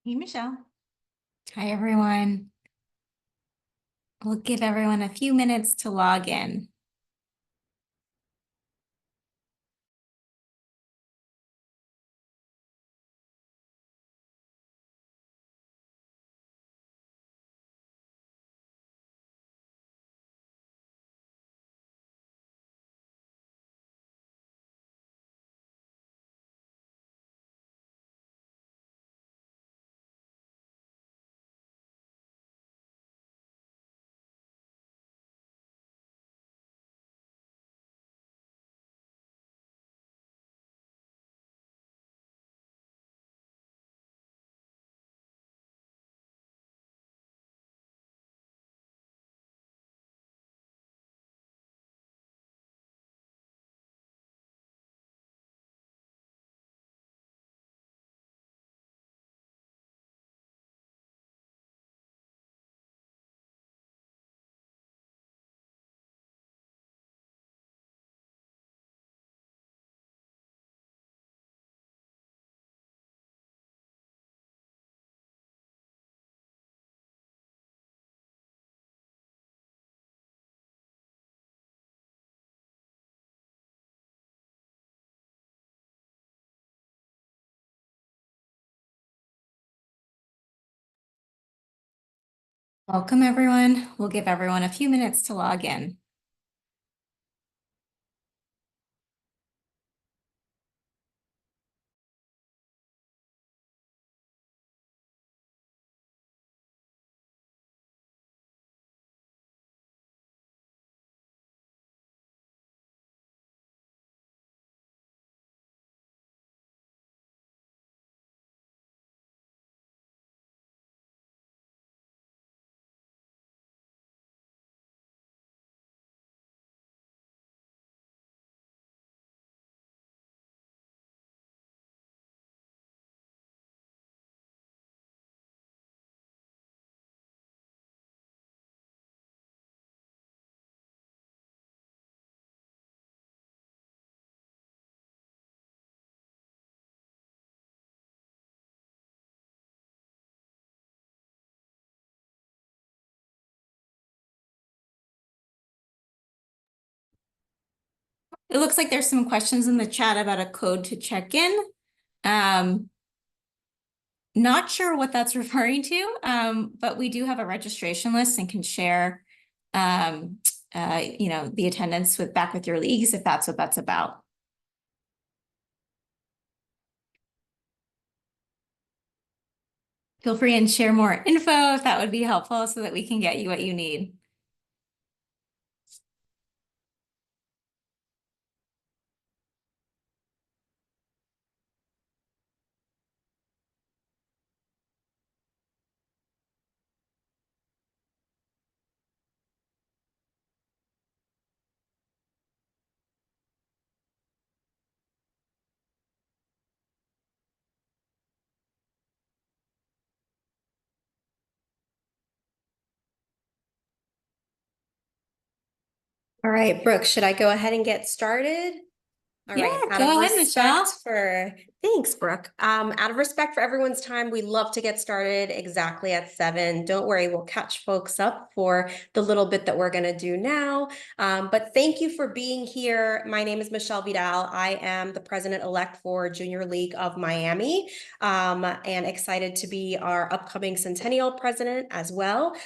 Hey, Michelle. Hi, everyone. We'll give everyone a few minutes to log in. Welcome, everyone. We'll give everyone a few minutes to log in. It looks like there's some questions in the chat about a code to check in. Not sure what that's referring to, but we do have a registration list and can share, the attendance back with your leagues if that's what that's about. Feel free and share more info if that would be helpful so that we can get you what you need. All right, Brooke, should I go ahead and get started? All right, Yeah, go ahead, Michelle. Thanks, Brooke. Out of respect for everyone's time, we love to get started exactly at 7. Don't worry, we'll catch folks up for the little bit that we're gonna do now. But thank you for being here. My name is Michelle Vidal. I am the president-elect for Junior League of Miami, and excited to be our upcoming centennial president as well.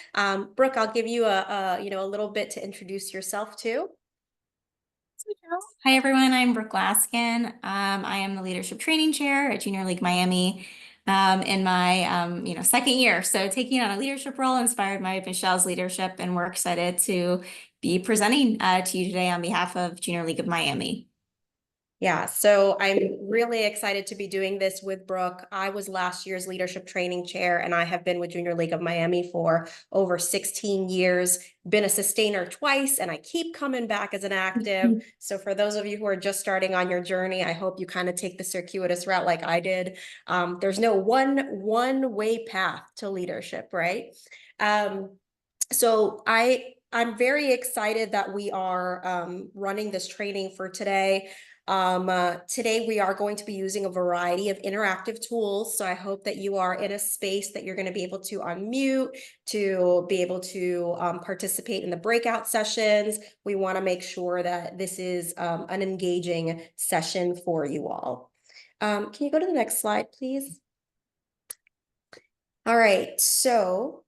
Brooke, I'll give you a little bit to introduce yourself too. Hi, everyone. I'm Brooke Laskin. I am the leadership training chair at Junior League Miami in my second year. So taking on a leadership role inspired by Michelle's leadership, and we're excited to be presenting to you today on behalf of Junior League of Miami. Yeah, so I'm really excited to be doing this with Brooke. I was last year's leadership training chair, and I have been with Junior League of Miami for over 16 years, been a sustainer twice, and I keep coming back as an active. So for those of you who are just starting on your journey, I hope you kind of take the circuitous route like I did. There's no one way path to leadership, right? So I I'm very excited that we are running this training for today. Today, we are going to be using a variety of interactive tools. So I hope that you are in a space that you're going to be able to unmute, to be able to participate in the breakout sessions. We want to make sure that this is an engaging session for you all. Can you go to the next slide, please? All right, so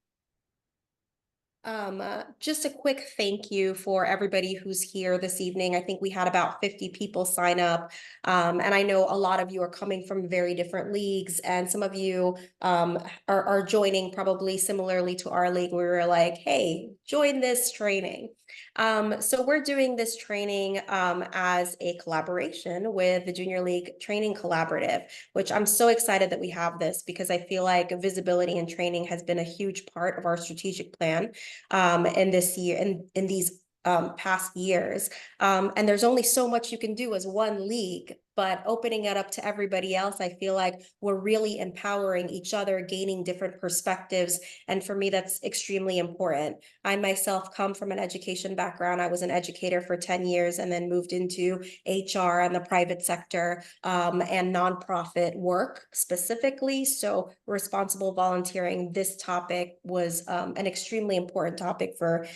just a quick thank you for everybody who's here this evening. I think we had about 50 people sign up. And I know a lot of you are coming from very different leagues, and some of you are joining probably similarly to our league. We were like, hey, join this training. So we're doing this training as a collaboration with the Junior League Training Collaborative, which I'm so excited that we have this because I feel like visibility and training has been a huge part of our strategic plan in this year, in these past years. And there's only so much you can do as one league, but opening it up to everybody else, I feel like we're really empowering each other, gaining different perspectives. And for me, that's extremely important. I myself come from an education background. I was an educator for 10 years and then moved into HR and the private sector and nonprofit work specifically. So responsible volunteering, this topic was an extremely important topic for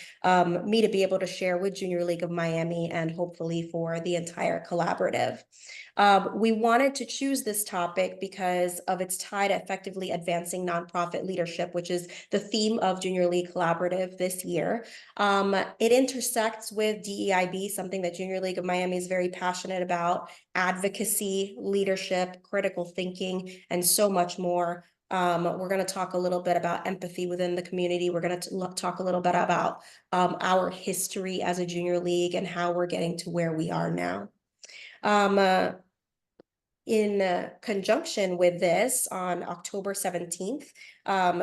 me to be able to share with Junior League of Miami and hopefully for the entire collaborative. We wanted to choose this topic because of its tie to effectively advancing nonprofit leadership, which is the theme of Junior League Collaborative this year. It intersects with DEIB, something that Junior League of Miami is very passionate about, advocacy, leadership, critical thinking, and so much more. We're going to talk a little bit about empathy within the community. We're going to talk a little bit about our history as a junior league and how we're getting to where we are now. In conjunction with this, on October 17th,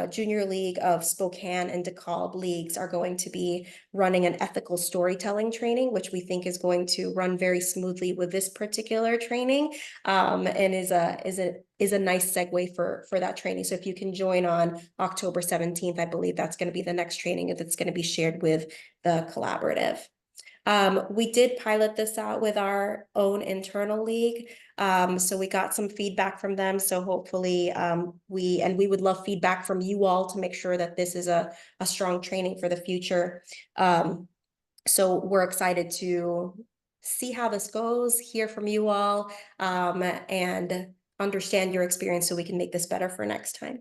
Junior League of Spokane and DeKalb leagues are going to be running an ethical storytelling training, which we think is going to run very smoothly with this particular training, and is a nice segue for that training. So if you can join on October 17th, I believe that's going to be the next training that's going to be shared with the collaborative. We did pilot this out with our own internal league. So we got some feedback from them. So hopefully we would love feedback from you all to make sure that this is a strong training for the future. So we're excited to see how this goes, hear from you all, and understand your experience so we can make this better for next time.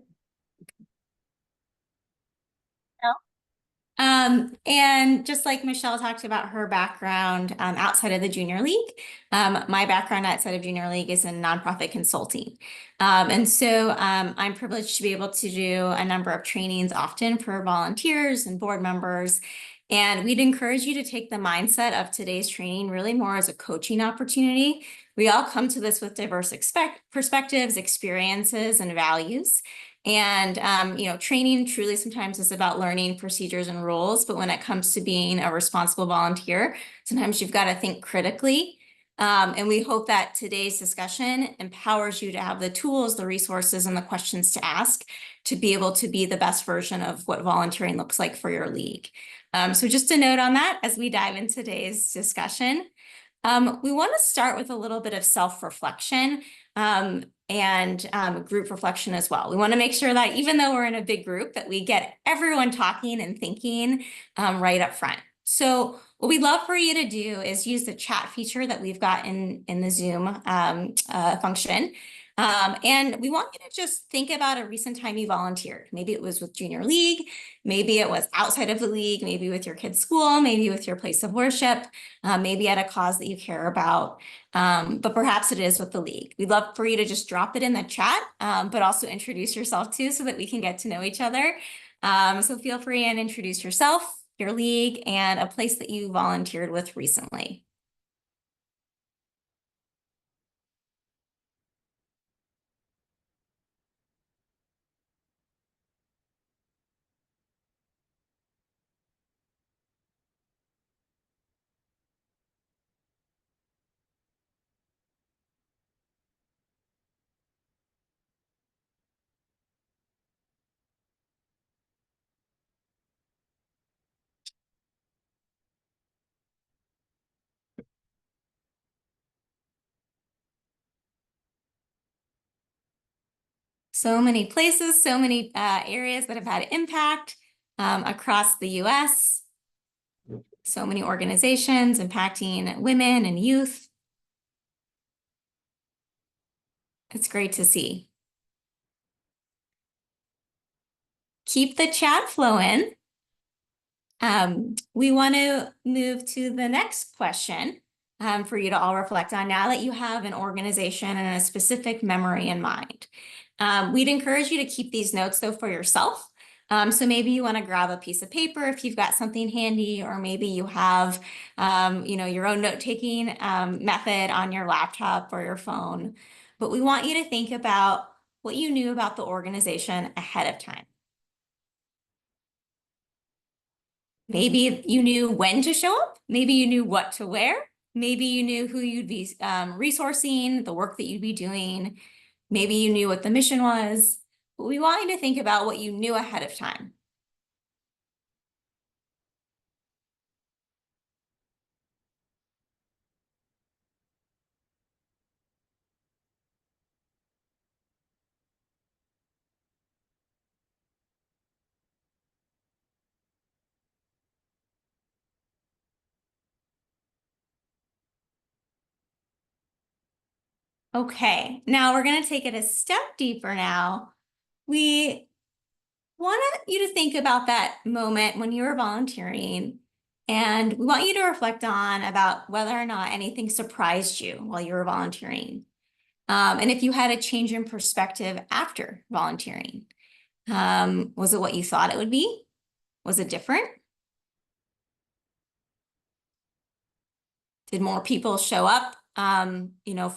And just like Michelle talked about her background outside of the Junior League, my background outside of Junior League is in nonprofit consulting. And so I'm privileged to be able to do a number of trainings often for volunteers and board members. And we'd encourage you to take the mindset of today's training really more as a coaching opportunity. We all come to this with diverse perspectives, experiences, and values. And, training truly sometimes is about learning procedures and rules, but when it comes to being a responsible volunteer, sometimes you've got to think critically. And we hope that today's discussion empowers you to have the tools, the resources, and the questions to ask to be able to be the best version of what volunteering looks like for your league. So just a note on that as we dive into today's discussion. We want to start with a little bit of self-reflection and group reflection as well. We want to make sure that even though we're in a big group, that we get everyone talking and thinking right up front. So what we'd love for you to do is use the chat feature that we've got in the Zoom function. And we want you to just think about a recent time you volunteered. Maybe it was with Junior League, maybe it was outside of the league, maybe with your kid's school, maybe with your place of worship, maybe at a cause that you care about, but perhaps it is with the league. We'd love for you to just drop it in the chat, but also introduce yourself too so that we can get to know each other. So feel free and introduce yourself, your league, and a place that you volunteered with recently. So many places, so many areas that have had impact across the US. So many organizations impacting women and youth. It's great to see. Keep the chat flowing. We want to move to the next question for you to all reflect on now that you have an organization and a specific memory in mind. We'd encourage you to keep these notes though for yourself. So maybe you want to grab a piece of paper if you've got something handy, or maybe you have, your own note-taking method on your laptop or your phone. But we want you to think about what you knew about the organization ahead of time. Maybe you knew when to show up. Maybe you knew what to wear. Maybe you knew who you'd be resourcing, the work that you'd be doing. Maybe you knew what the mission was. But we want you to think about what you knew ahead of time. Okay, now we're going to take it a step deeper now. We want you to think about that moment when you were volunteering, and we want you to reflect on about whether or not anything surprised you while you were volunteering. And if you had a change in perspective after volunteering, was it what you thought it would be? Was it different? Did more people show up,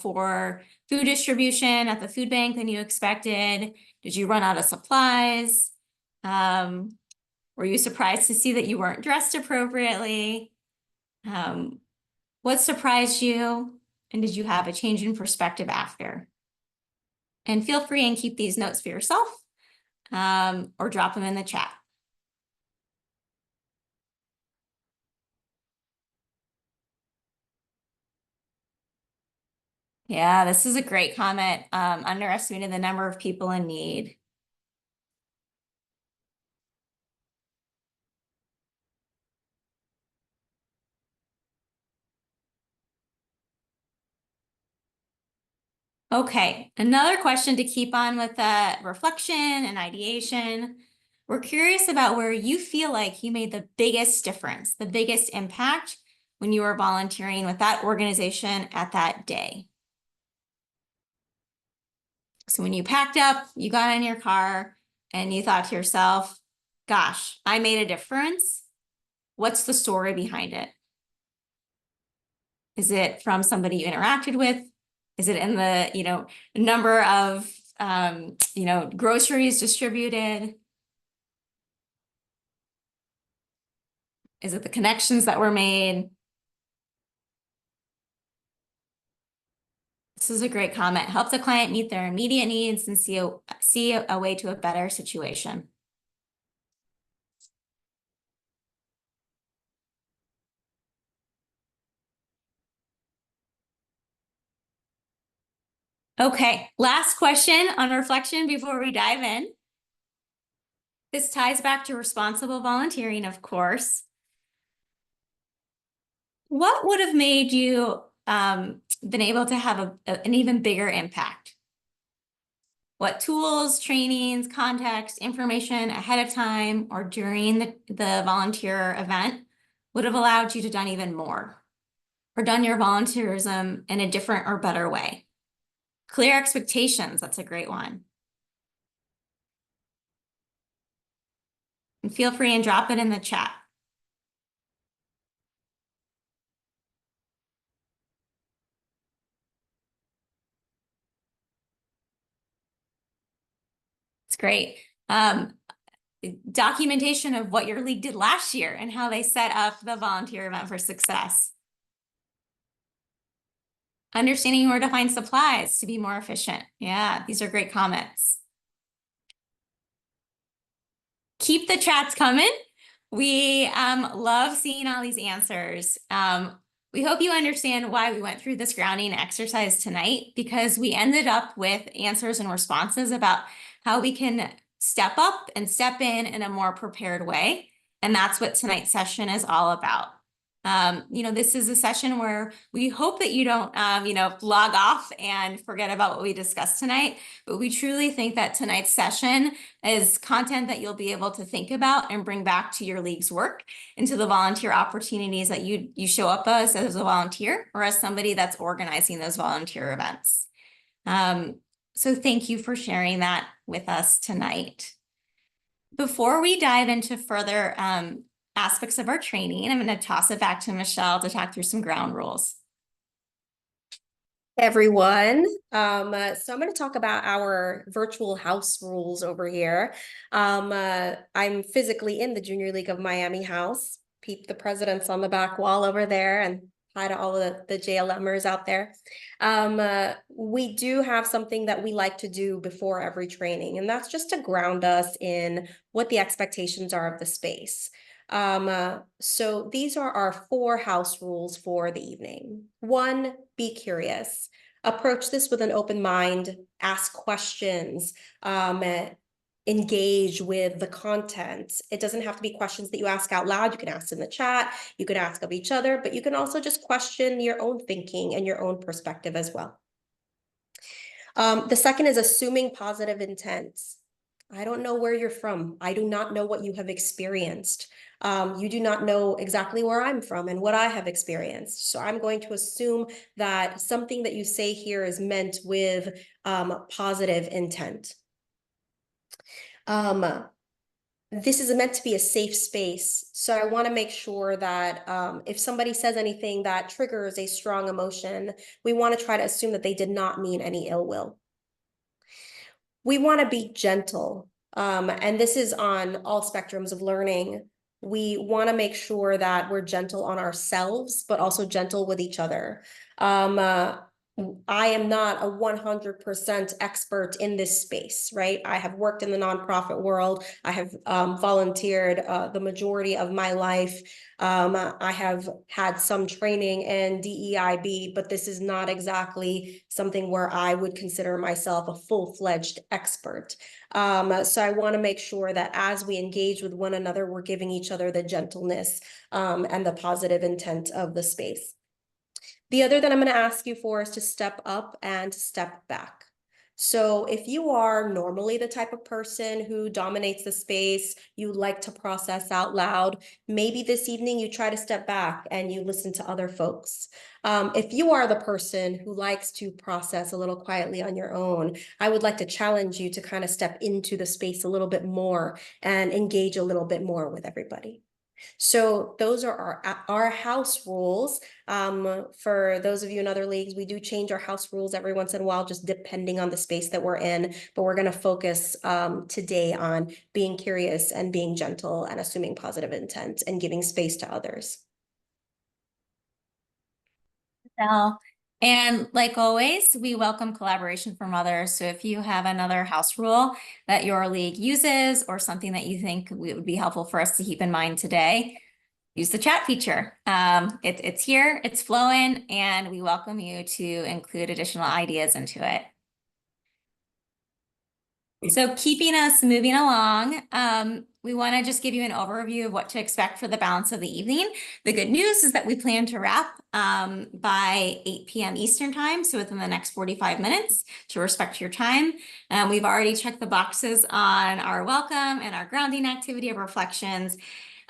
for food distribution at the food bank than you expected? Did you run out of supplies? Were you surprised to see that you weren't dressed appropriately? What surprised you? And did you have a change in perspective after? And feel free and keep these notes for yourself, or drop them in the chat. Yeah, this is a great comment. Underestimated the number of people in need. Okay, another question to keep on with reflection and ideation. We're curious about where you feel like you made the biggest difference, the biggest impact when you were volunteering with that organization at that day. So when you packed up, you got in your car and you thought to yourself, gosh, I made a difference. What's the story behind it? Is it from somebody you interacted with? Is it in the, number of, groceries distributed? Is it the connections that were made? This is a great comment. Help the client meet their immediate needs and see a way to a better situation. Okay, last question on reflection before we dive in. This ties back to responsible volunteering, of course. What would have made you been able to have an even bigger impact? What tools, trainings, context, information ahead of time or during the volunteer event would have allowed you to done even more, or done your volunteerism in a different or better way? Clear expectations, that's a great one. And feel free and drop it in the chat. It's great. Documentation of what your league did last year and how they set up the volunteer event for success. Understanding where to find supplies to be more efficient. Yeah, these are great comments. Keep the chats coming. We love seeing all these answers. We hope you understand why we went through this grounding exercise tonight, because we ended up with answers and responses about how we can step up and step in a more prepared way. And that's what tonight's session is all about. This is a session where we hope that you don't, log off and forget about what we discussed tonight, but we truly think that tonight's session is content that you'll be able to think about and bring back to your league's work, into the volunteer opportunities that you show up as a volunteer or as somebody that's organizing those volunteer events. So thank you for sharing that with us tonight. Before we dive into further aspects of our training, I'm going to toss it back to Michelle to talk through some ground rules. Everyone. So I'm going to talk about our virtual house rules over here. I'm physically in the Junior League of Miami house. Peep the presidents on the back wall over there, and hi to all of the JLMers out there. We do have something that we like to do before every training, and that's just to ground us in what the expectations are of the space. So these are our 4 house rules for the evening. 1, be curious. Approach this with an open mind, ask questions, engage with the content. It doesn't have to be questions that you ask out loud. You can ask in the chat, you can ask of each other, but you can also just question your own thinking and your own perspective as well. The second is assuming positive intent. I don't know where you're from. I do not know what you have experienced. You do not know exactly where I'm from and what I have experienced. So I'm going to assume that something that you say here is meant with positive intent. This is meant to be a safe space. So I want to make sure that if somebody says anything that triggers a strong emotion, we want to try to assume that they did not mean any ill will. We want to be gentle, and this is on all spectrums of learning. We want to make sure that we're gentle on ourselves, but also gentle with each other. I am not a 100% expert in this space, right? I have worked in the nonprofit world. I have volunteered the majority of my life. I have had some training in DEIB, but this is not exactly something where I would consider myself a full-fledged expert. So I want to make sure that as we engage with one another, we're giving each other the gentleness and the positive intent of the space. The other that I'm going to ask you for is to step up and step back. So if you are normally the type of person who dominates the space, you like to process out loud, maybe this evening you try to step back and you listen to other folks. If you are the person who likes to process a little quietly on your own, I would like to challenge you to kind of step into the space a little bit more and engage a little bit more with everybody. So those are our house rules. For those of you in other leagues, we do change our house rules every once in a while, just depending on the space that we're in. But we're going to focus today on being curious and being gentle and assuming positive intent and giving space to others. And like always, we welcome collaboration from others. So if you have another house rule that your league uses or something that you think would be helpful for us to keep in mind today, use the chat feature. It's here, it's flowing, and we welcome you to include additional ideas into it. So keeping us moving along, we want to just give you an overview of what to expect for the balance of the evening. The good news is that we plan to wrap by 8 p.m. Eastern time, so within the next 45 minutes to respect your time. We've already checked the boxes on our welcome and our grounding activity of reflections.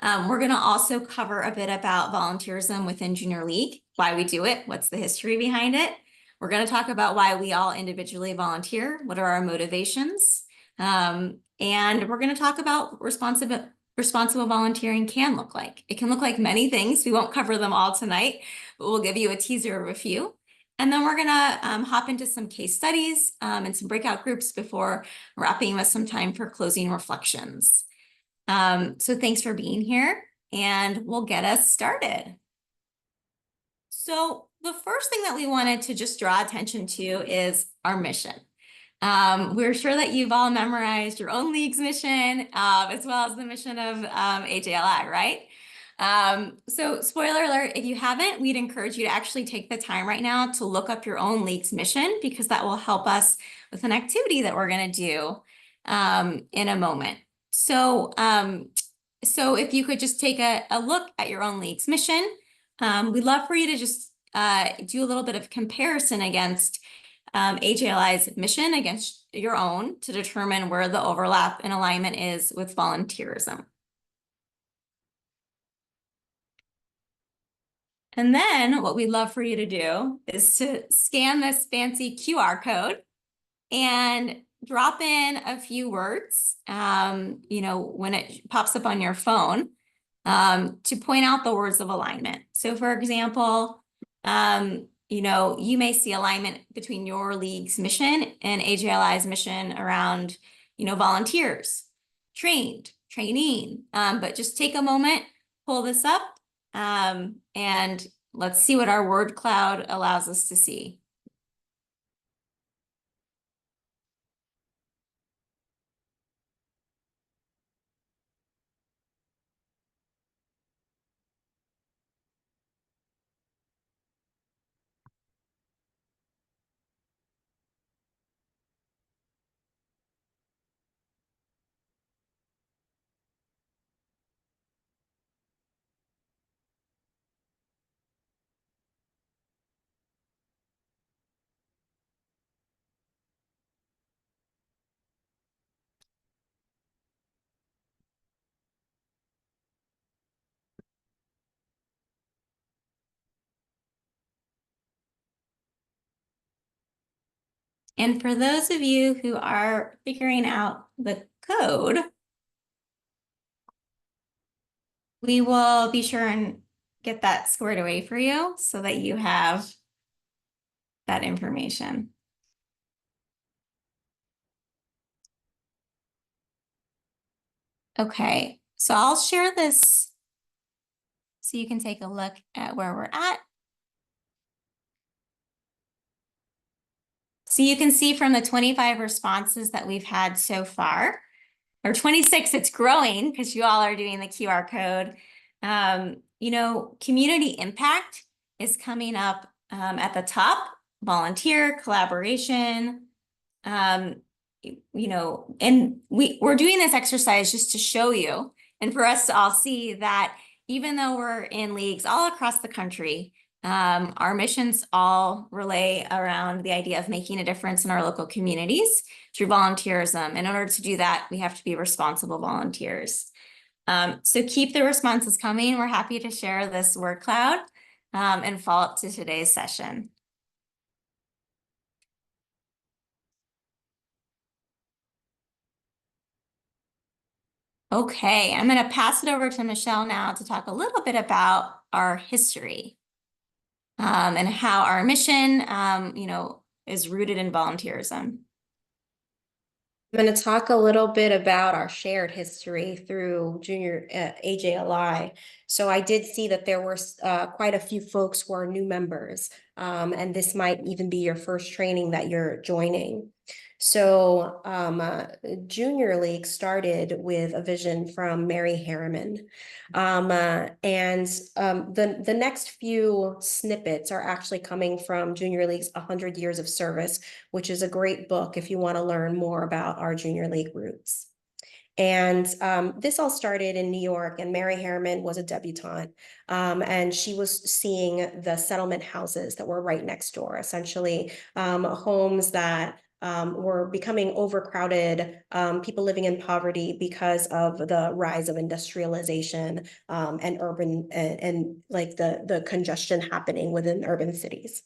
We're going to also cover a bit about volunteerism within Junior League, why we do it, what's the history behind it. We're going to talk about why we all individually volunteer, what are our motivations, and we're going to talk about responsible volunteering can look like. It can look like many things. We won't cover them all tonight, but we'll give you a teaser of a few. And then we're going to hop into some case studies and some breakout groups before wrapping with some time for closing reflections. So thanks for being here, and we'll get us started. So the first thing that we wanted to just draw attention to is our mission. We're sure that you've all memorized your own league's mission, as well as the mission of AJLI, right? So spoiler alert, if you haven't, we'd encourage you to actually take the time right now to look up your own league's mission, because that will help us with an activity that we're going to do in a moment. So if you could just take a look at your own league's mission, we'd love for you to just do a little bit of comparison against AJLI's mission against your own to determine where the overlap and alignment is with volunteerism. And then what we'd love for you to do is to scan this fancy QR code and drop in a few words, when it pops up on your phone, to point out the words of alignment. So for example, you may see alignment between your league's mission and AJLI's mission around, volunteers, training. But just take a moment, pull this up, and let's see what our word cloud allows us to see. And for those of you who are figuring out the code, we will be sure and get that squared away for you so that you have that information. Okay, so I'll share this so you can take a look at where we're at. So you can see from the 25 responses that we've had so far, or 26, it's growing because you all are doing the QR code. Community impact is coming up at the top, volunteer, collaboration, and we're doing this exercise just to show you and for us to all see that even though we're in leagues all across the country, our missions all relay around the idea of making a difference in our local communities through volunteerism. In order to do that, we have to be responsible volunteers. So keep the responses coming. We're happy to share this word cloud and follow up to today's session. Okay, I'm going to pass it over to Michelle now to talk a little bit about our history and how our mission, is rooted in volunteerism. I'm going to talk a little bit about our shared history through junior AJLI. So I did see that there were quite a few folks who are new members, and this might even be your first training that you're joining. So Junior League started with a vision from Mary Harriman. The next few snippets are actually coming from Junior League's 100 Years of Service, which is a great book if you want to learn more about our Junior League roots. And this all started in New York, and Mary Harriman was a debutante, and she was seeing the settlement houses that were right next door, essentially homes that were becoming overcrowded, people living in poverty because of the rise of industrialization and urban and like the congestion happening within urban cities.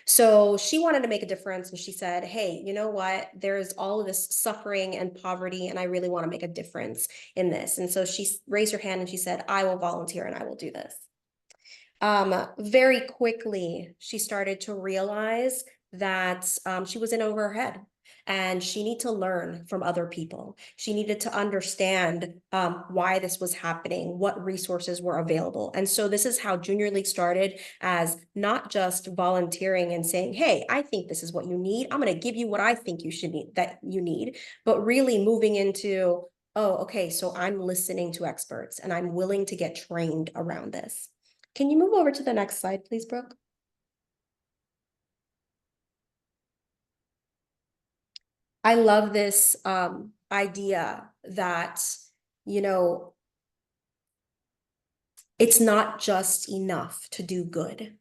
So she wanted to make a difference, and she said, hey, you know what? There's all of this suffering and poverty, and I really want to make a difference in this. And so she raised her hand and she said, I will volunteer and I will do this. Very quickly, she started to realize that she was in over her head. And she needed to learn from other people. She needed to understand why this was happening, what resources were available. And so this is how Junior League started, as not just volunteering and saying, hey, I think this is what you need. I'm going to give you what I think you should need, but really moving into, oh, okay, so I'm listening to experts and I'm willing to get trained around this. Can you move over to the next slide, please, Brooke? I love this idea that, you know, it's not just enough to do good.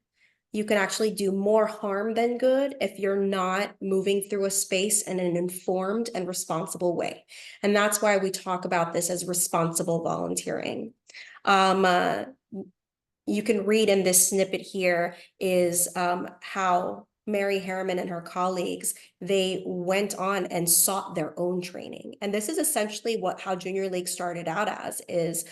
You can actually do more harm than good if you're not moving through a space in an informed and responsible way. And that's why we talk about this as responsible volunteering. Um, uh, you can read in this snippet here is how Mary Harriman and her colleagues, they went on and sought their own training. And this is essentially how Junior League started out as, is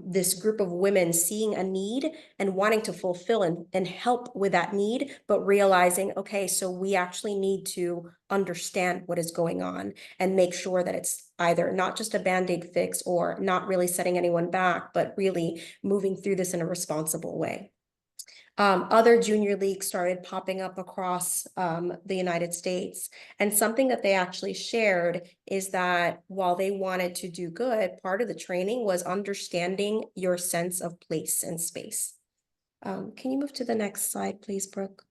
this group of women seeing a need and wanting to fulfill and help with that need, but realizing, okay, so we actually need to understand what is going on and make sure that it's either not just a Band-Aid fix or not really setting anyone back, but really moving through this in a responsible way. Other junior leagues started popping up across the United States. And something that they actually shared is that while they wanted to do good, part of the training was understanding your sense of place and space. Can you move to the next slide, please, Brooke?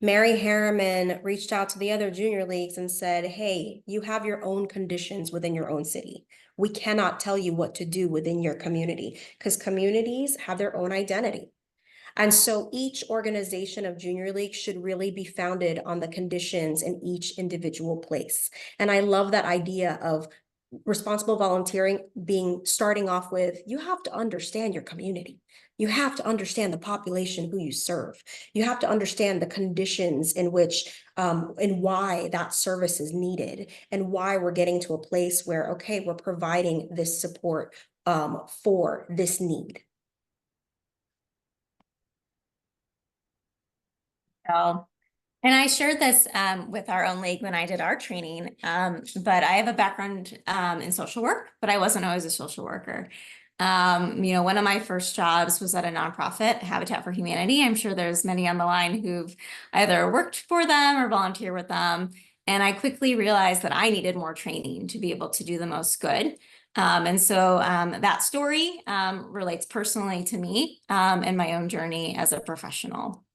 Mary Harriman reached out to the other junior leagues and said, hey, you have your own conditions within your own city. We cannot tell you what to do within your community because communities have their own identity. And so each organization of junior league should really be founded on the conditions in each individual place. And I love that idea of responsible volunteering being starting off with, you have to understand your community. You have to understand the population who you serve. You have to understand the conditions in which and why that service is needed and why we're getting to a place where, okay, we're providing this support for this need. So, and I shared this with our own league when I did our training, but I have a background in social work, but I wasn't always a social worker. One of my first jobs was at a nonprofit, Habitat for Humanity. I'm sure there's many on the line who've either worked for them or volunteer with them. And I quickly realized that I needed more training to be able to do the most good. And so that story relates personally to me and my own journey as a professional.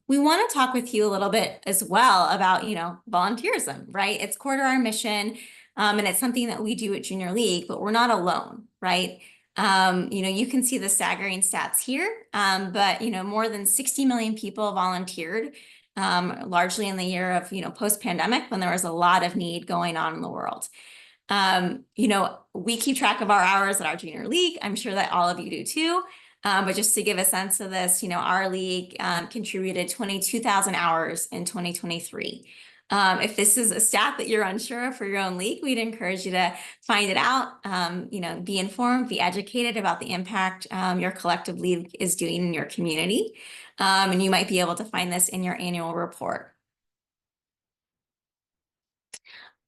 We want to talk with you a little bit as well about, volunteerism, right? It's core to our mission, and it's something that we do at Junior League, but we're not alone, right? You can see the staggering stats here, but, more than 60 million people volunteered, largely in the year of, post-pandemic when there was a lot of need going on in the world. We keep track of our hours at our Junior League. I'm sure that all of you do too. But just to give a sense of this, our league contributed 22,000 hours in 2023. If this is a stat that you're unsure of for your own league, we'd encourage you to find it out, be informed, be educated about the impact your collective league is doing in your community. And you might be able to find this in your annual report.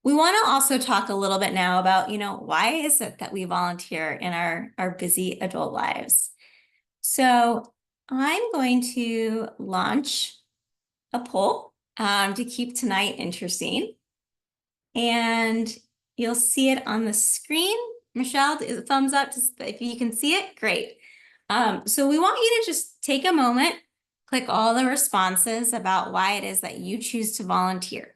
We want to also talk a little bit now about, why is it that we volunteer in our busy adult lives? So I'm going to launch a poll to keep tonight interesting. And you'll see it on the screen. Michelle, is it thumbs up if you can see it? Great. So we want you to just take a moment, click all the responses about why it is that you choose to volunteer.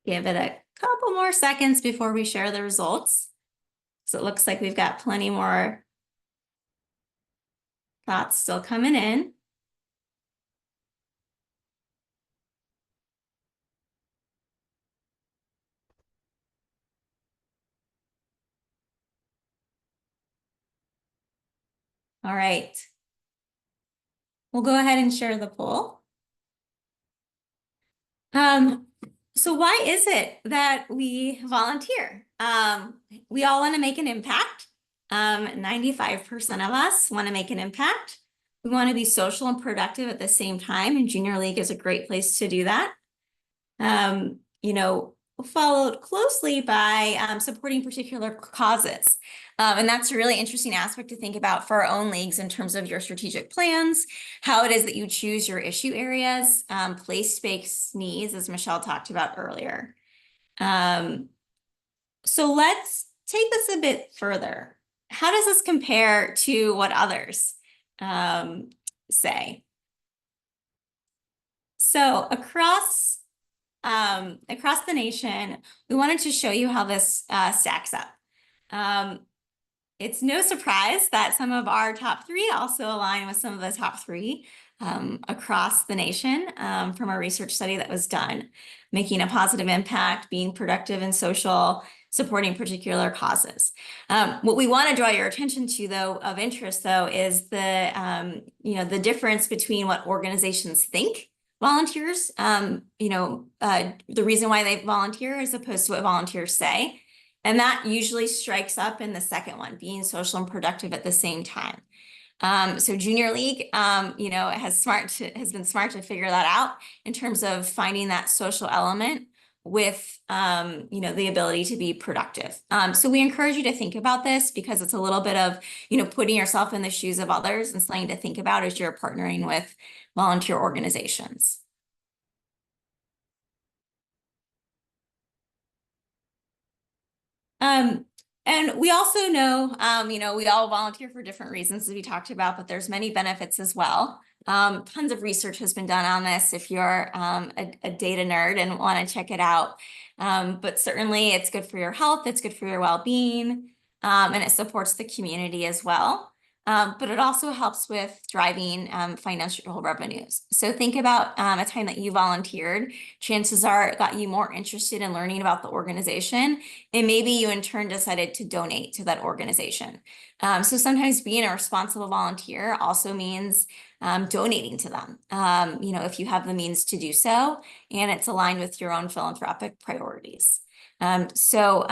Give it a couple more seconds before we share the results. So it looks like we've got plenty more thoughts still coming in. All right. We'll go ahead and share the poll. So why is it that we volunteer? We all want to make an impact. 95% of us want to make an impact. We want to be social and productive at the same time, and Junior League is a great place to do that. followed closely by supporting particular causes. And that's a really interesting aspect to think about for our own leagues in terms of your strategic plans, how it is that you choose your issue areas, place-based needs, as Michelle talked about earlier. So let's take this a bit further. How does this compare to what others say? So across the nation, we wanted to show you how this stacks up. It's no surprise that some of our top three also align with some of the top three across the nation from a research study that was done, making a positive impact, being productive and social, supporting particular causes. What we want to draw your attention to, though, of interest, though, is the difference between what organizations think volunteers, the reason why they volunteer as opposed to what volunteers say. And that usually strikes up in the second one, being social and productive at the same time. So Junior League, has been smart to figure that out in terms of finding that social element with, the ability to be productive. So we encourage you to think about this because it's a little bit of, putting yourself in the shoes of others and something to think about as you're partnering with volunteer organizations. And we also know, we all volunteer for different reasons, as we talked about, but there's many benefits as well. Tons of research has been done on this if you're a data nerd and want to check it out. But certainly it's good for your health, it's good for your well-being, and it supports the community as well. But it also helps with driving financial revenues. So think about a time that you volunteered. Chances are it got you more interested in learning about the organization, and maybe you in turn decided to donate to that organization. So sometimes being a responsible volunteer also means donating to them, if you have the means to do so, and it's aligned with your own philanthropic priorities. So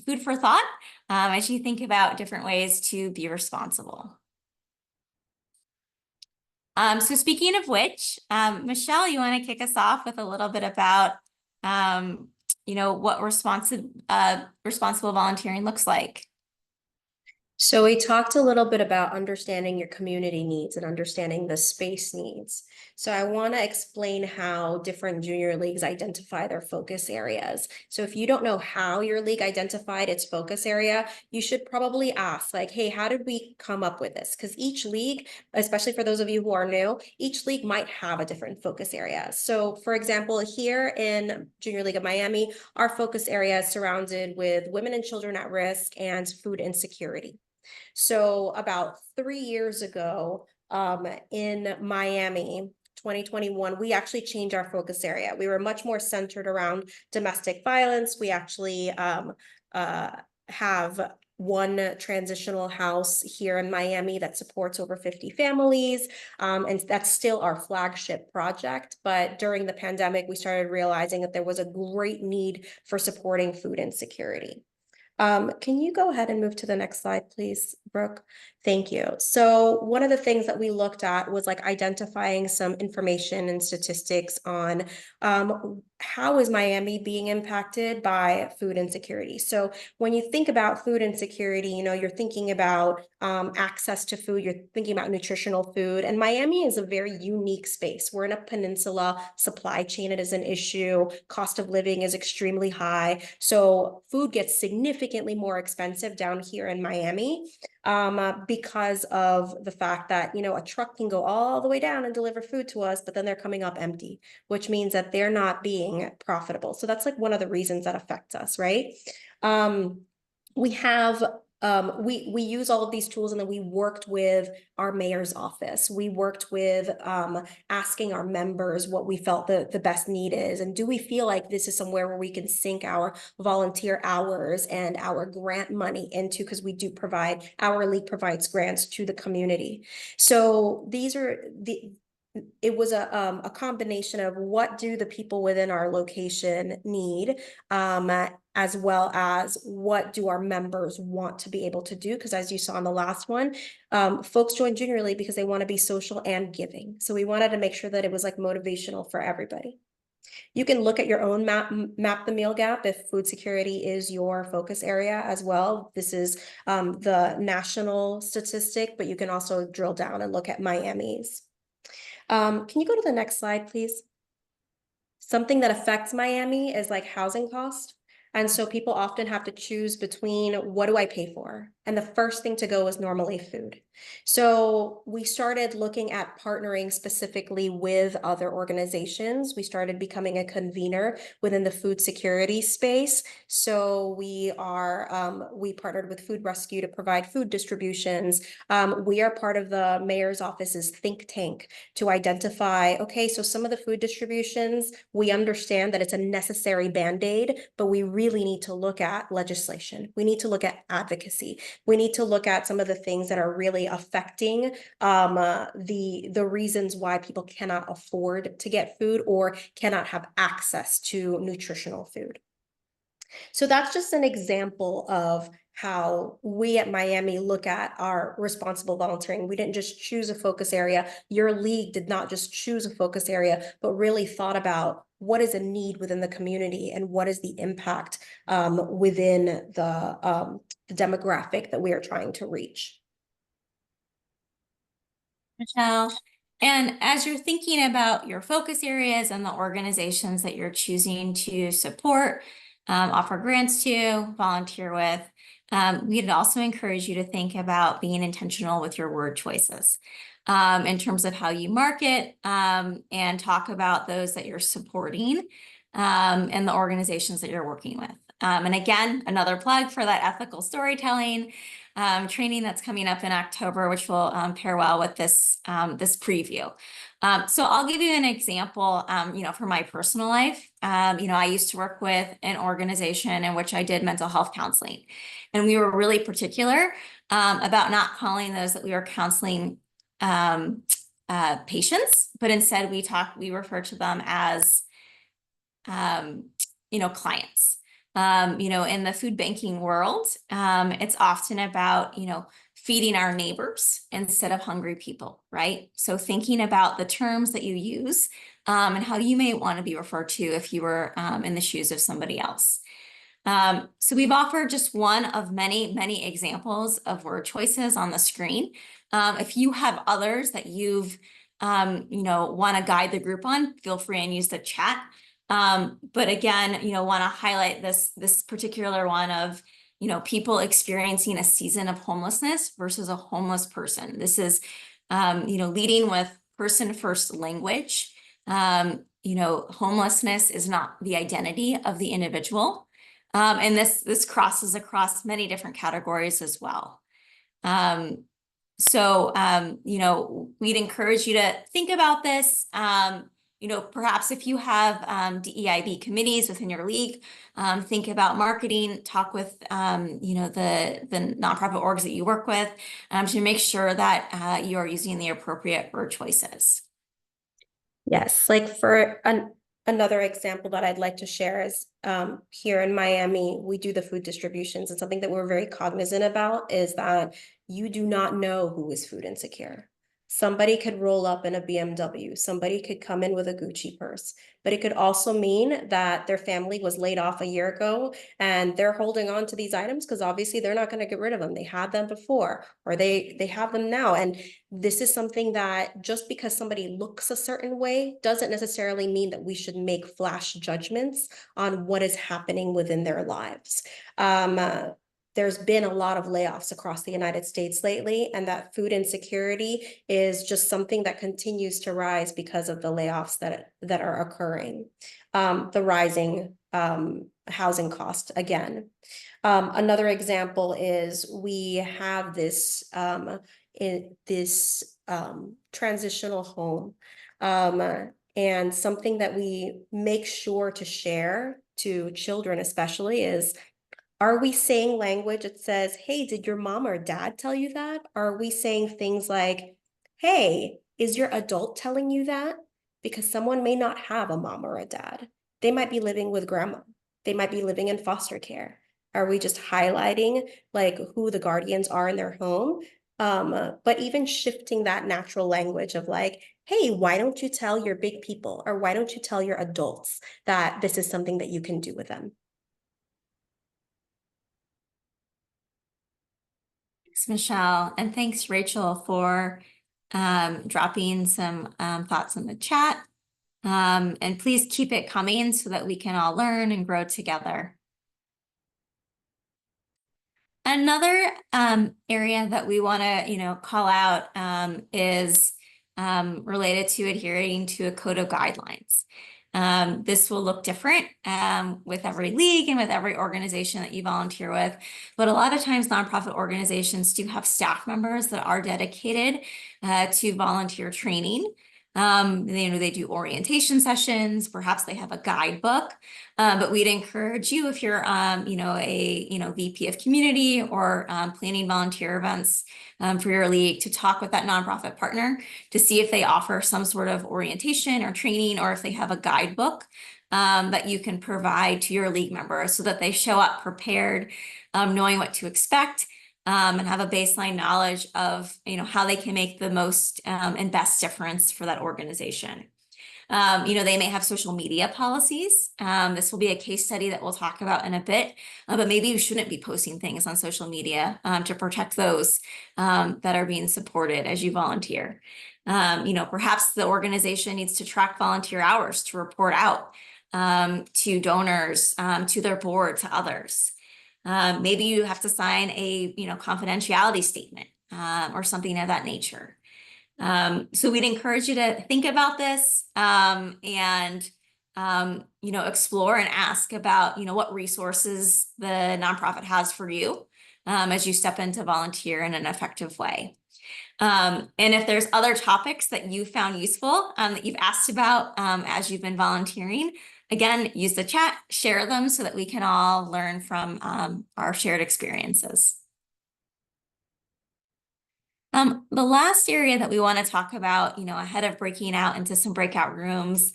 food for thought as you think about different ways to be responsible. So speaking of which, Michelle, you want to kick us off with a little bit about, what responsible volunteering looks like. So we talked a little bit about understanding your community needs and understanding the space needs. So I want to explain how different junior leagues identify their focus areas. So if you don't know how your league identified its focus area, you should probably ask, like, hey, how did we come up with this? Because each league, especially for those of you who are new, each league might have a different focus area. So for example, here in Junior League of Miami, our focus area is surrounded with women and children at risk and food insecurity. So about 3 years ago, in Miami, 2021, we actually changed our focus area. We were much more centered around domestic violence. We actually have one transitional house here in Miami that supports over 50 families. And that's still our flagship project. But during the pandemic, we started realizing that there was a great need for supporting food insecurity. Can you go ahead and move to the next slide, please, Brooke? Thank you. So one of the things that we looked at was like identifying some information and statistics on how is Miami being impacted by food insecurity. So when you think about food insecurity, you're thinking about access to food, you're thinking about nutritional food, and Miami is a very unique space. We're in a peninsula, supply chain, it is an issue, cost of living is extremely high. So food gets significantly more expensive down here in Miami because of the fact that, a truck can go all the way down and deliver food to us, but then they're coming up empty, which means that they're not being profitable. So that's like one of the reasons that affects us, right? We have we use all of these tools, and then we worked with our mayor's office. We worked with asking our members what we felt the best need is, and do we feel like this is somewhere where we can sink our volunteer hours and our grant money into, because we do provide, our league provides grants to the community. So these are it was a combination of what do the people within our location need, as well as what do our members want to be able to do. Because as you saw in the last one, folks join Junior League because they want to be social and giving. So we wanted to make sure that it was like motivational for everybody. You can look at your own map the meal gap if food security is your focus area as well. This is the national statistic, but you can also drill down and look at Miami's. Can you go to the next slide, please? Something that affects Miami is like housing cost. And so people often have to choose between what do I pay for? And the first thing to go is normally food. So we started looking at partnering specifically with other organizations. We started becoming a convener within the food security space. So we partnered with Food Rescue to provide food distributions. We are part of the mayor's office's think tank to identify, okay, so some of the food distributions, we understand that it's a necessary Band-Aid, but we really need to look at legislation. We need to look at advocacy. We need to look at some of the things that are really affecting the reasons why people cannot afford to get food or cannot have access to nutritional food. So that's just an example of how we at Miami look at our responsible volunteering. We didn't just choose a focus area. Your league did not just choose a focus area, but really thought about what is a need within the community and what is the impact within the demographic that we are trying to reach. Michelle. And as you're thinking about your focus areas and the organizations that you're choosing to support, offer grants to, volunteer with, we'd also encourage you to think about being intentional with your word choices in terms of how you market and talk about those that you're supporting and the organizations that you're working with. And again, another plug for that ethical storytelling training that's coming up in October, which will pair well with this preview. So I'll give you an example, for my personal life. I used to work with an organization in which I did mental health counseling, and we were really particular about not calling those that we were counseling patients, but instead we refer to them as clients. In the food banking world, it's often about, feeding our neighbors instead of hungry people, right? So thinking about the terms that you use and how you may want to be referred to if you were in the shoes of somebody else. So we've offered just one of many, many examples of word choices on the screen. If you have others that you've, want to guide the group on, feel free and use the chat. But again, want to highlight this particular one of, people experiencing a season of homelessness versus a homeless person. This is, leading with person first language. Homelessness is not the identity of the individual. And this crosses across many different categories as well. We'd encourage you to think about this. Perhaps if you have DEIB committees within your league, think about marketing, talk with, the nonprofit orgs that you work with to make sure that you are using the appropriate word choices. Yes, like for another example that I'd like to share is here in Miami, we do the food distributions, and something that we're very cognizant about is that you do not know who is food insecure. Somebody could roll up in a BMW, somebody could come in with a Gucci purse, but it could also mean that their family was laid off a year ago and they're holding on to these items because obviously they're not going to get rid of them. They had them before, or they have them now. And this is something that just because somebody looks a certain way doesn't necessarily mean that we should make flash judgments on what is happening within their lives. There's been a lot of layoffs across the United States lately, and that food insecurity is just something that continues to rise because of the layoffs that are occurring. The rising housing cost again. Another example is we have this transitional home, and something that we make sure to share to children especially is, are we saying language that says, hey, did your mom or dad tell you that? Are we saying things like, hey, is your adult telling you that? Because someone may not have a mom or a dad. They might be living with grandma. They might be living in foster care. Are we just highlighting like who the guardians are in their home? But even shifting that natural language of like, hey, why don't you tell your big people, or why don't you tell your adults that this is something that you can do with them? Thanks, Michelle, and thanks, Rachel, for dropping some thoughts in the chat. And please keep it coming so that we can all learn and grow together. Another area that we want to, call out is related to adhering to a code of guidelines. This will look different with every league and with every organization that you volunteer with. But a lot of times nonprofit organizations do have staff members that are dedicated to volunteer training. They do orientation sessions, perhaps they have a guidebook, but we'd encourage you, if you're, a VP of community or planning volunteer events for your league, to talk with that nonprofit partner to see if they offer some sort of orientation or training, or if they have a guidebook that you can provide to your league members so that they show up prepared, knowing what to expect. And have a baseline knowledge of, how they can make the most and best difference for that organization. They may have social media policies. This will be a case study that we'll talk about in a bit, but maybe you shouldn't be posting things on social media to protect those that are being supported as you volunteer. Perhaps the organization needs to track volunteer hours to report out to donors, to their board, to others. Maybe you have to sign a, confidentiality statement or something of that nature. So we'd encourage you to think about this and explore and ask about, what resources the nonprofit has for you as you step into volunteer in an effective way. And if there's other topics that you found useful that you've asked about as you've been volunteering, again, use the chat, share them so that we can all learn from our shared experiences. The last area that we want to talk about, ahead of breaking out into some breakout rooms,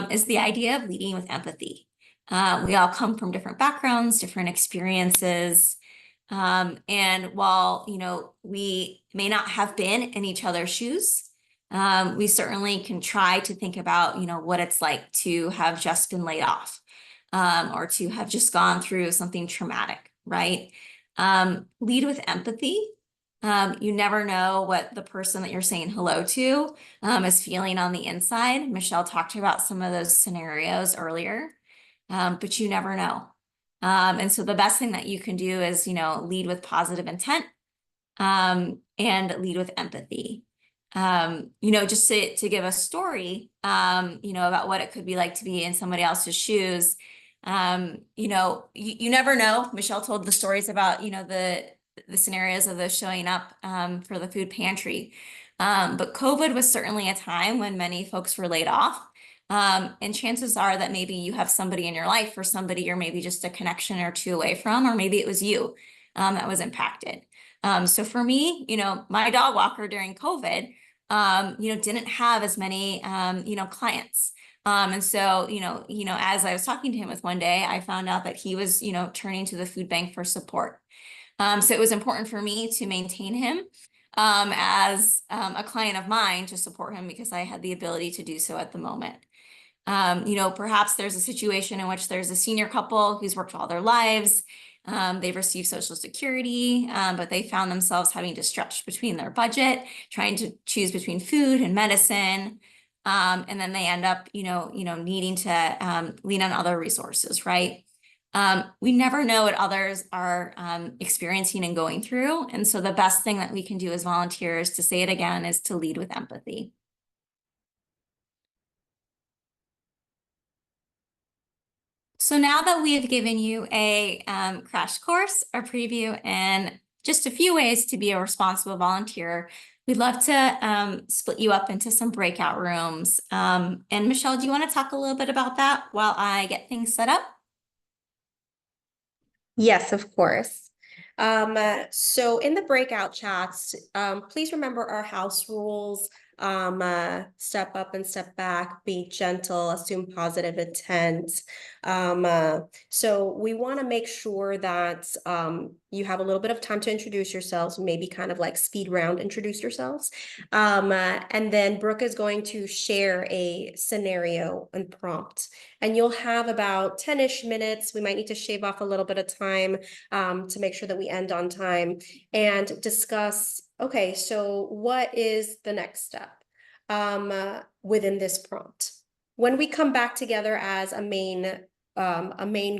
is the idea of leading with empathy. We all come from different backgrounds, different experiences. And while, we may not have been in each other's shoes, we certainly can try to think about, what it's like to have just been laid off, or to have just gone through something traumatic, right? Lead with empathy. You never know what the person that you're saying hello to is feeling on the inside. Michelle talked about some of those scenarios earlier, but you never know. And so the best thing that you can do is, lead with positive intent and lead with empathy. Just to give a story, about what it could be like to be in somebody else's shoes. You never know. Michelle told the stories about, the scenarios of those showing up for the food pantry. But COVID was certainly a time when many folks were laid off. And chances are that maybe you have somebody in your life, or somebody you're maybe just a connection or two away from, or maybe it was you that was impacted. So for me, my dog walker during COVID, didn't have as many, clients. And so, as I was talking to him with one day, I found out that he was, turning to the food bank for support. So it was important for me to maintain him as a client of mine, to support him because I had the ability to do so at the moment. Perhaps there's a situation in which there's a senior couple who's worked all their lives. They've received Social Security, but they found themselves having to stretch between their budget, trying to choose between food and medicine. And then they end up, needing to lean on other resources, right? We never know what others are experiencing and going through. And so the best thing that we can do as volunteers, to say it again, is to lead with empathy. So now that we have given you a crash course, a preview, and just a few ways to be a responsible volunteer, we'd love to split you up into some breakout rooms. And Michelle, do you want to talk a little bit about that while I get things set up? Yes, of course. So in the breakout chats, please remember our house rules. step up and step back, be gentle, assume positive intent. So we want to make sure that you have a little bit of time to introduce yourselves, maybe kind of like speed round introduce yourselves. And then Brooke is going to share a scenario and prompt. And you'll have about 10-ish minutes. We might need to shave off a little bit of time to make sure that we end on time and discuss, okay, so what is the next step within this prompt? When we come back together as a main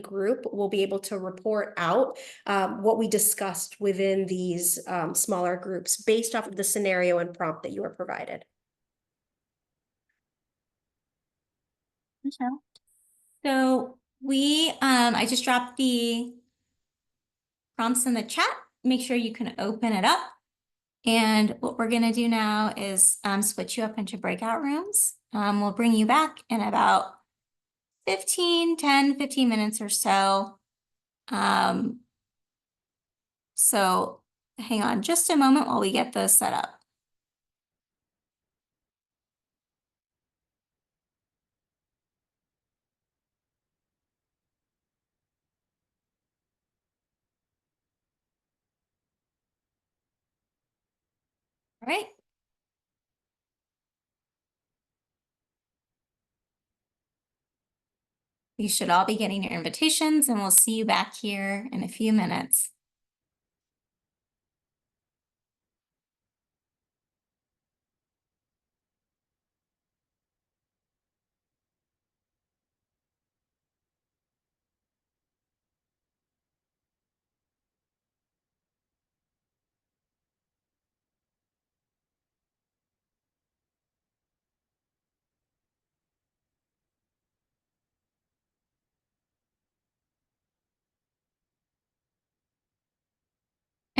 group, we'll be able to report out what we discussed within these smaller groups based off of the scenario and prompt that you were provided. Michelle. So I just dropped the prompts in the chat. Make sure you can open it up. And what we're gonna do now is switch you up into breakout rooms. We'll bring you back in about 15 minutes or so. So hang on just a moment while we get those set up. All right. You should all be getting your invitations, and we'll see you back here in a few minutes.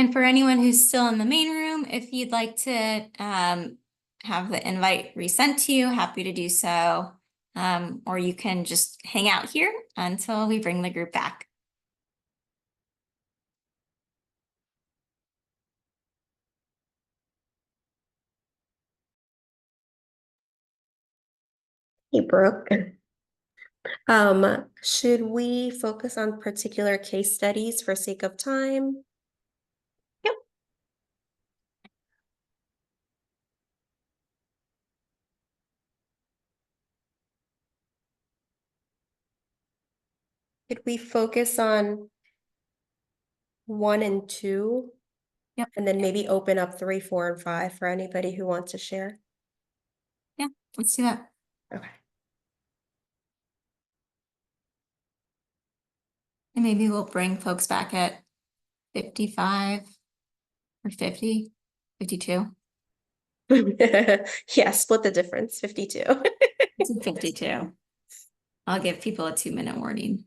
And for anyone who's still in the main room, if you'd like to have the invite resent to you, happy to do so. Or you can just hang out here until we bring the group back. Hey, Brooke. Should we focus on particular case studies for sake of time? Yep. Could we focus on 1 and 2? Yep. And then maybe open up 3, 4, and 5 for anybody who wants to share. Yeah, let's do that. Okay. And maybe we'll bring folks back at 55 or 50, 52. Yeah, split the difference, 52. It's 52. I'll give people a 2-minute warning.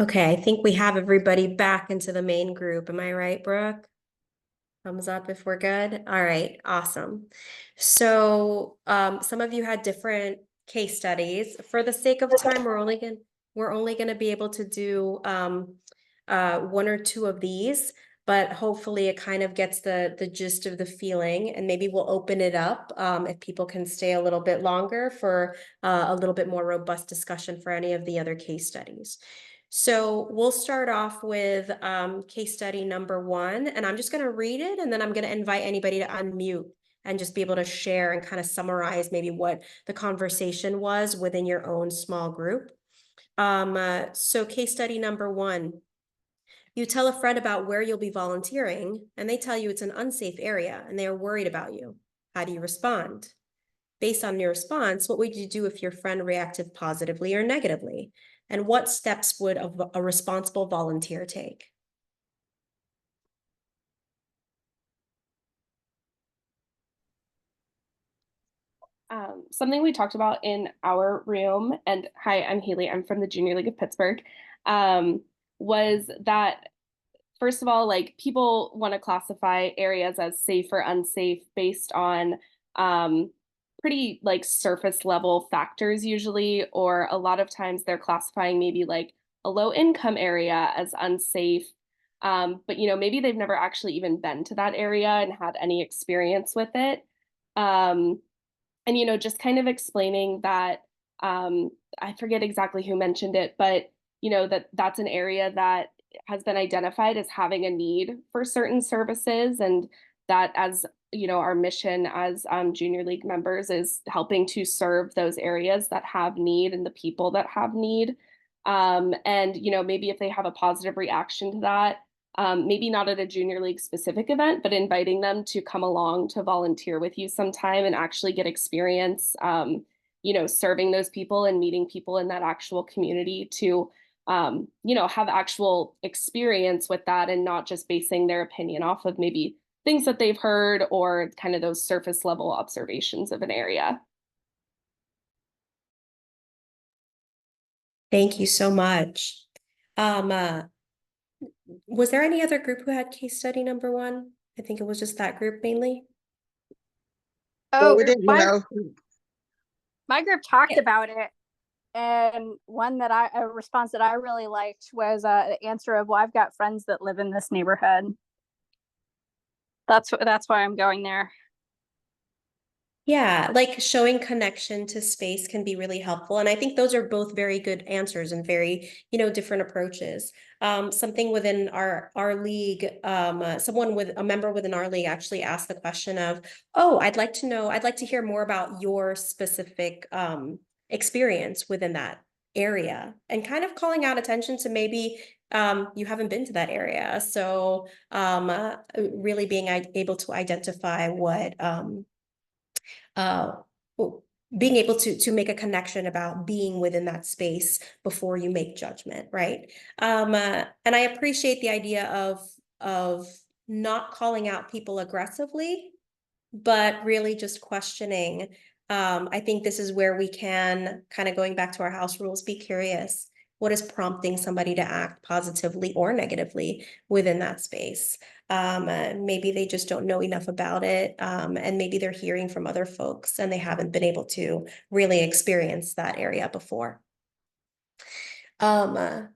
Okay, I think we have everybody back into the main group. Am I right, Brooke? Thumbs up if we're good. All right, awesome. So some of you had different case studies. For the sake of time, we're only gonna be able to do one or two of these, but hopefully it kind of gets the gist of the feeling, and maybe we'll open it up if people can stay a little bit longer for a little bit more robust discussion for any of the other case studies. So we'll start off with case study number 1, and I'm just going to read it, and then I'm going to invite anybody to unmute and just be able to share and kind of summarize maybe what the conversation was within your own small group. So case study number 1, you tell a friend about where you'll be volunteering, and they tell you it's an unsafe area and they are worried about you. How do you respond? Based on your response, what would you do if your friend reacted positively or negatively? And what steps would a responsible volunteer take? Something we talked about in our room, and hi, I'm Haley, I'm from the Junior League of Pittsburgh, was that first of all, like people want to classify areas as safe or unsafe based on pretty like surface level factors usually, or a lot of times they're classifying maybe like a low income area as unsafe. But maybe they've never actually even been to that area and had any experience with it. Um, and just kind of explaining that I forget exactly who mentioned it, but that's an area that has been identified as having a need for certain services, and that as our mission as junior league members is helping to serve those areas that have need and the people that have need. And maybe if they have a positive reaction to that, maybe not at a junior league specific event, but inviting them to come along to volunteer with you sometime and actually get experience, serving those people and meeting people in that actual community to, have actual experience with that and not just basing their opinion off of maybe things that they've heard or kind of those surface level observations of an area. Thank you so much. Um, uh, was there any other group who had case study number 1? I think it was just that group mainly. Well, we Oh, didn't know. my group talked Yeah. about it, and a response that I really liked was the answer of, "Well, I've got friends that live in this neighborhood." That's why I'm going there. Yeah, like showing connection to space can be really helpful. And I think those are both very good answers and very, different approaches. Something within our league, someone with a member within our league actually asked the question of, oh, I'd like to hear more about your specific experience within that area, and kind of calling out attention to maybe you haven't been to that area. So really being able to identify what uh, being able to make a connection about being within that space before you make judgment, right? And I appreciate the idea of not calling out people aggressively, but really just questioning. I think this is where we can, kind of going back to our house rules, be curious. What is prompting somebody to act positively or negatively within that space? Maybe they just don't know enough about it, and maybe they're hearing from other folks and they haven't been able to really experience that area before. All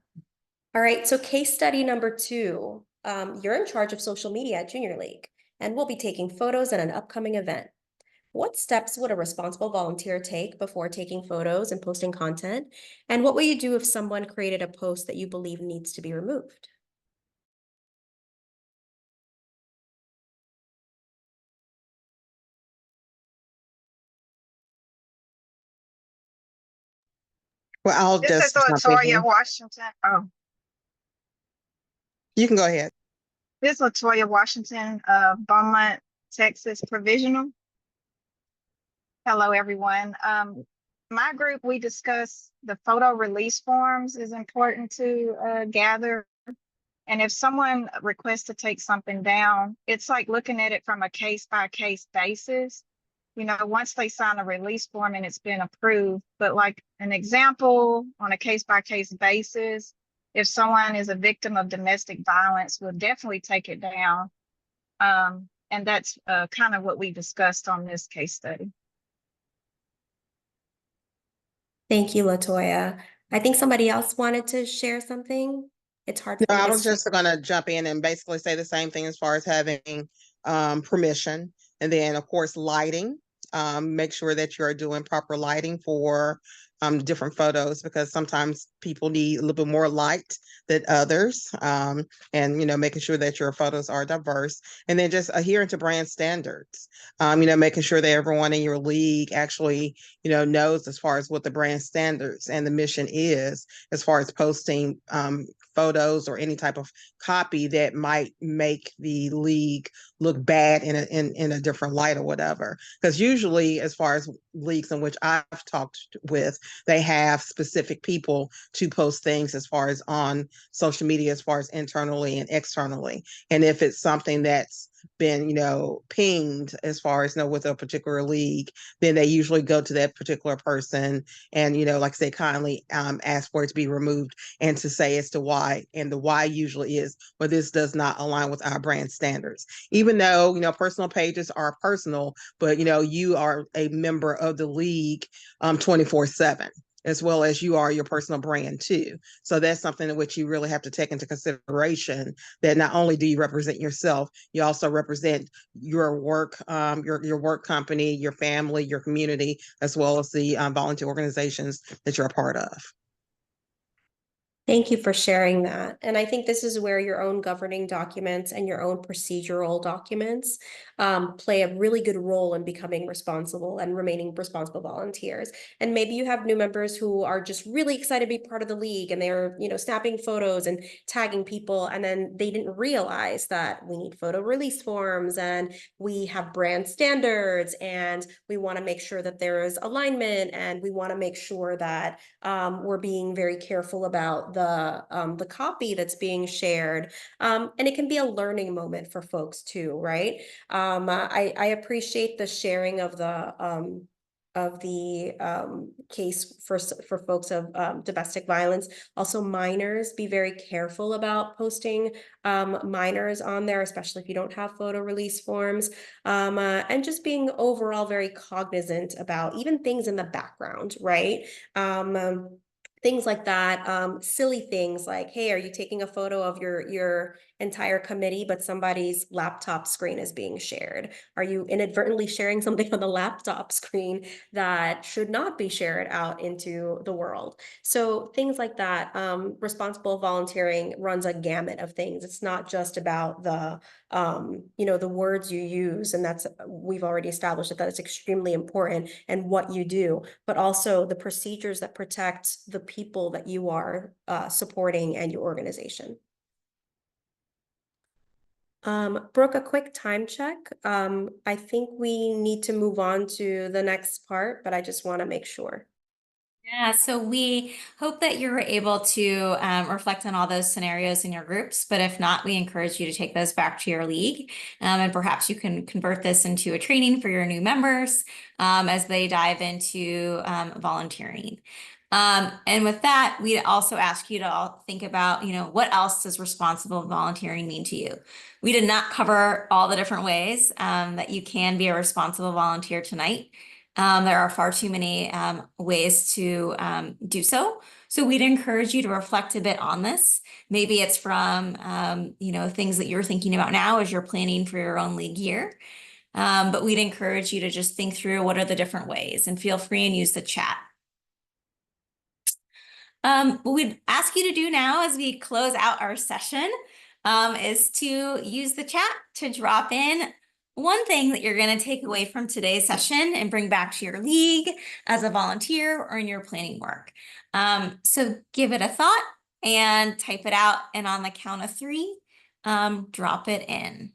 right, so case study number 2. You're in charge of social media at Junior League, and we'll be taking photos at an upcoming event. What steps would a responsible volunteer take before taking photos and posting content? And what will you do if someone created a post that you believe needs to be removed? Well, I'll This is just jump in Latoya here. Washington. Oh, You can go ahead. this is Latoya Washington, Beaumont, Texas Provisional. Hello, everyone. My group, we discuss the photo release forms is important to gather. And if someone requests to take something down, it's like looking at it from a case by case basis. Once they sign a release form and it's been approved, but like an example on a case by case basis, if someone is a victim of domestic violence, we'll definitely take it down. And that's kind of what we discussed on this case study. Thank you, LaToya. I think somebody else wanted to share something. It's hard for No, me I to was see. just gonna jump in and basically say the same thing as far as having permission. And then of course, lighting. Make sure that you're doing proper lighting for different photos, because sometimes people need a little bit more light than others. And making sure that your photos are diverse, and then just adhering to brand standards. Making sure that everyone in your league actually, knows as far as what the brand standards and the mission is, as far as posting photos or any type of copy that might make the league look bad in a different light or whatever. Because usually, as far as leagues in which I've talked with, they have specific people to post things as far as on social media, as far as internally and externally. And if it's something that's been pinged as far as with a particular league, then they usually go to that particular person and like I say, kindly ask for it to be removed and to say as to why. And the why usually is, well, this does not align with our brand standards. Even though personal pages are personal, but you are a member of the league 24/7, as well as you are your personal brand too. So that's something in which you really have to take into consideration, that not only do you represent yourself, you also represent your work, your work company, your family, your community, as well as the volunteer organizations that you're a part of. Thank you for sharing that. And I think this is where your own governing documents and your own procedural documents play a really good role in becoming responsible and remaining responsible volunteers. And maybe you have new members who are just really excited to be part of the league, and they're, snapping photos and tagging people, and then they didn't realize that we need photo release forms, and we have brand standards, and we want to make sure that there is alignment, and we want to make sure that we're being very careful about the copy that's being shared. And it can be a learning moment for folks too, right? I appreciate the sharing of the case for folks of domestic violence. Also, minors, be very careful about posting minors on there, especially if you don't have photo release forms, and just being overall very cognizant about even things in the background, right? Things like that, silly things like, hey, are you taking a photo of your entire committee, but somebody's laptop screen is being shared? Are you inadvertently sharing something on the laptop screen that should not be shared out into the world? So things like that. Responsible volunteering runs a gamut of things. It's not just about the the words you use, and we've already established that it's extremely important, and what you do, but also the procedures that protect the people that you are supporting and your organization. Brooke, a quick time check. I think we need to move on to the next part, but I just want to make sure. Yeah, so we hope that you're able to reflect on all those scenarios in your groups, but if not, we encourage you to take those back to your league, and perhaps you can convert this into a training for your new members as they dive into volunteering. And with that, we also ask you to all think about, what else does responsible volunteering mean to you? We did not cover all the different ways that you can be a responsible volunteer tonight. There are far too many ways to do so. So we'd encourage you to reflect a bit on this. Maybe it's from, things that you're thinking about now as you're planning for your own league year. But we'd encourage you to just think through what are the different ways, and feel free and use the chat. What we'd ask you to do now as we close out our session is to use the chat to drop in one thing that you're going to take away from today's session and bring back to your league as a volunteer or in your planning work. So give it a thought and type it out, and on the count of 3, drop it in.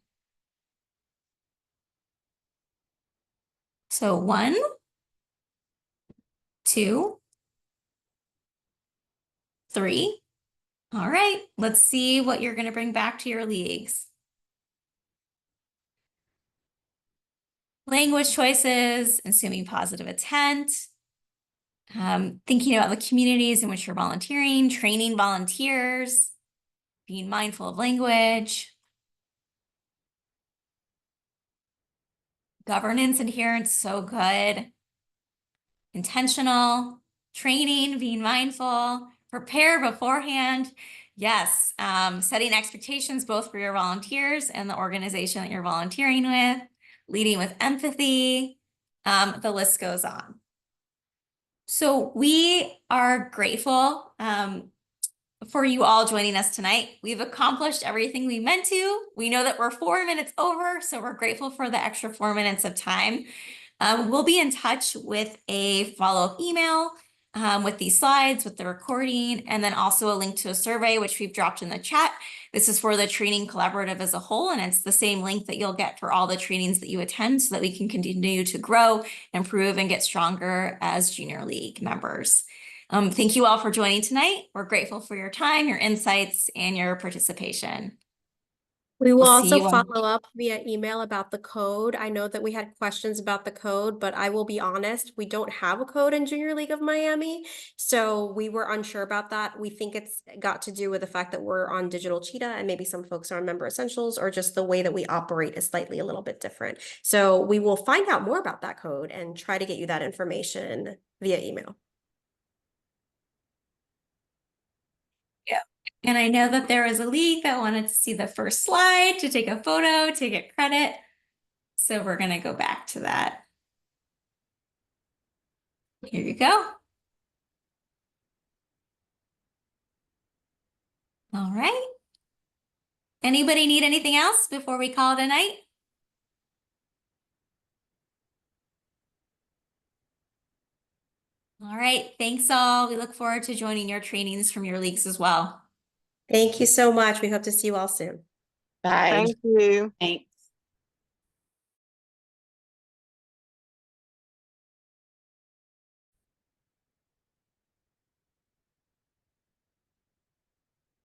So 1, 2, 3. All right, let's see what you're going to bring back to your leagues. Language choices: assuming positive intent, Thinking about the communities in which you're volunteering, training volunteers, being mindful of language, governance adherence, so good. Intentional, training, being mindful, prepare beforehand. Yes, setting expectations both for your volunteers and the organization that you're volunteering with, leading with empathy. The list goes on. So we are grateful for you all joining us tonight. We've accomplished everything we meant to. We know that we're 4 minutes over, so we're grateful for the extra 4 minutes of time. We'll be in touch with a follow-up email with these slides, with the recording, and then also a link to a survey, which we've dropped in the chat. This is for the training collaborative as a whole, and it's the same link that you'll get for all the trainings that you attend so that we can continue to grow, improve, and get stronger as Junior League members. Thank you all for joining tonight. We're grateful for your time, your insights, and your participation. We will We'll see also you on- follow up via email about the code. I know that we had questions about the code, but I will be honest, we don't have a code in Junior League of Miami. So we were unsure about that. We think it's got to do with the fact that we're on Digital Cheetah and maybe some folks are on Member Essentials, or just the way that we operate is slightly a little bit different. So we will find out more about that code and try to get you that information via email. Yeah. And I know that there was a league that wanted to see the first slide to take a photo to get credit. So we're going to go back to that. Here you go. All right. Anybody need anything else before we call it a night? All right. Thanks all. We look forward to joining your trainings from your leagues as well. Thank you so much. We hope to see you all soon. Bye. Thank you. Thanks.